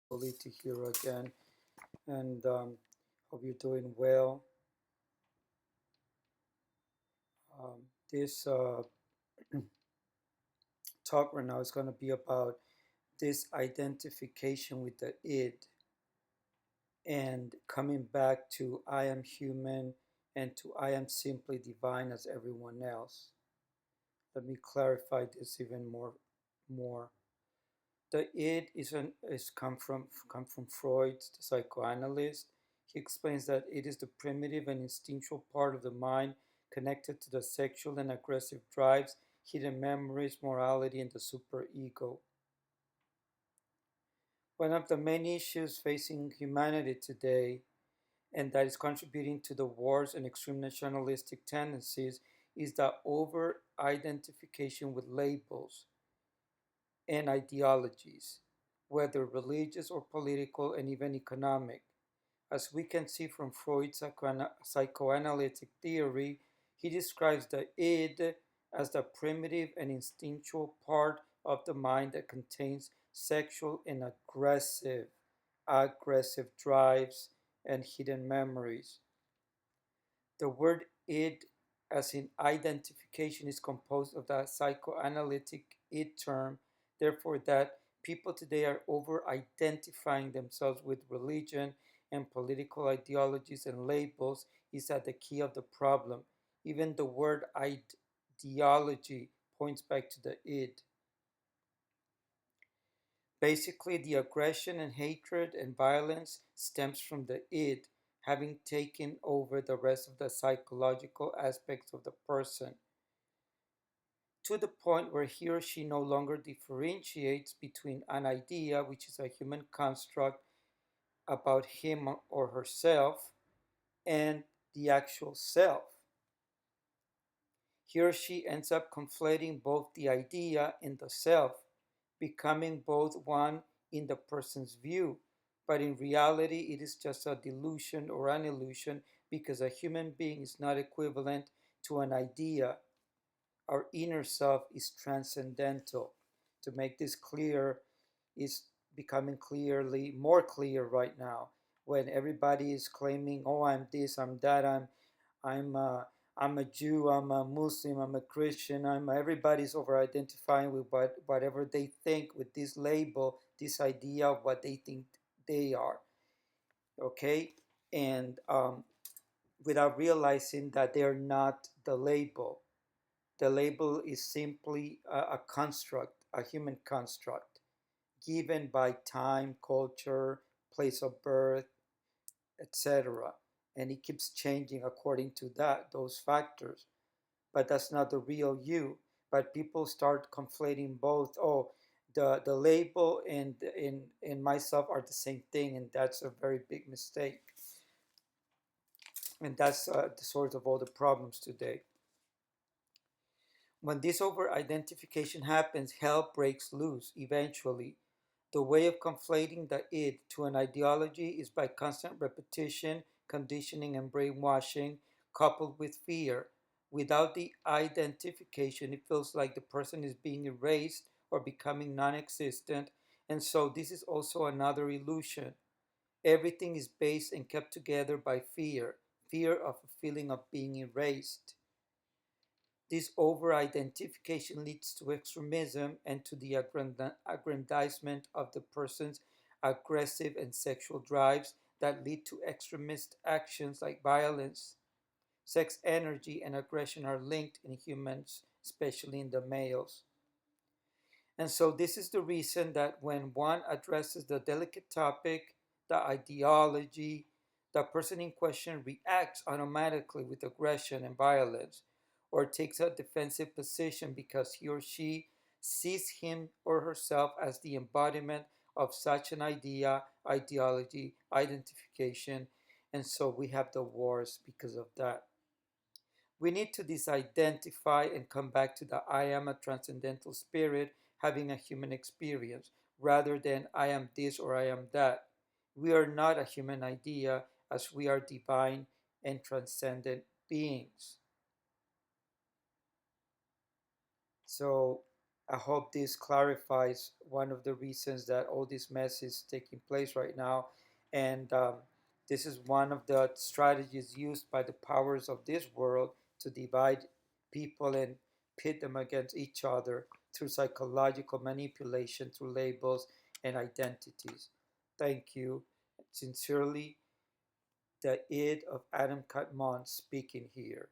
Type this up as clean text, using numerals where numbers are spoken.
Lovely to hear again, and hope you're doing well. This talk right now is going to be about this identification with the id and coming back to I am human and to I am simply divine as everyone else. Let me clarify this even more. The id is come from Freud, the psychoanalyst. He explains that it is the primitive and instinctual part of the mind connected to the sexual and aggressive drives, hidden memories, morality, and the superego. One of the main issues facing humanity today, and that is contributing to the wars and extreme nationalistic tendencies, is the over identification with labels and ideologies, whether religious or political and even economic. As we can see from Freud's psychoanalytic theory, he describes the id as the primitive and instinctual part of the mind that contains sexual and aggressive drives and hidden memories. The word id, as in identification, is composed of the psychoanalytic id term, therefore, that people today are over identifying themselves with religion and political ideologies and labels is at the key of the problem. Even the word ideology points back to the id. Basically, the aggression and hatred and violence stems from the id having taken over the rest of the psychological aspects of the person, to the point where he or she no longer differentiates between an idea, which is a human construct about him or herself, and the actual self. He or she ends up conflating both the idea and the self, becoming both one in the person's view, but in reality it is just a delusion or an illusion because a human being is not equivalent to an idea. Our inner self is transcendental. To make this clear is becoming clearly more clear right now when everybody is claiming, "Oh, I'm this, I'm that, I'm I'm a Jew, I'm a Muslim, I'm a Christian, I'm everybody's over identifying with whatever they think with this label, this idea of what they think they are." Okay, and without realizing that they're not the label. The label is simply a construct, a human construct, given by time, culture, place of birth, etc. And it keeps changing according to those factors. But that's not the real you. But people start conflating both. Oh, the label and myself are the same thing, and that's a very big mistake. And that's the source of all the problems today. When this over identification happens, hell breaks loose eventually. The way of conflating the id to an ideology is by constant repetition, conditioning, and brainwashing, coupled with fear. Without the identification, it feels like the person is being erased or becoming non existent, and so this is also another illusion. Everything is based and kept together by fear of a feeling of being erased. This over-identification leads to extremism and to the aggrandizement of the person's aggressive and sexual drives that lead to extremist actions like violence. Sex energy and aggression are linked in humans, especially in the males. And so, this is the reason that when one addresses the delicate topic, the ideology, the person in question reacts automatically with aggression and violence, or takes a defensive position because he or she sees him or herself as the embodiment of such an idea, ideology, identification, and so we have the wars because of that. We need to disidentify and come back to the I am a transcendental spirit having a human experience rather than I am this or I am that. We are not a human idea as we are divine and transcendent beings. So I hope this clarifies one of the reasons that all this mess is taking place right now. And this is one of the strategies used by the powers of this world to divide people and pit them against each other through psychological manipulation, through labels and identities. Thank you. Sincerely, the id of Adam Katman speaking here.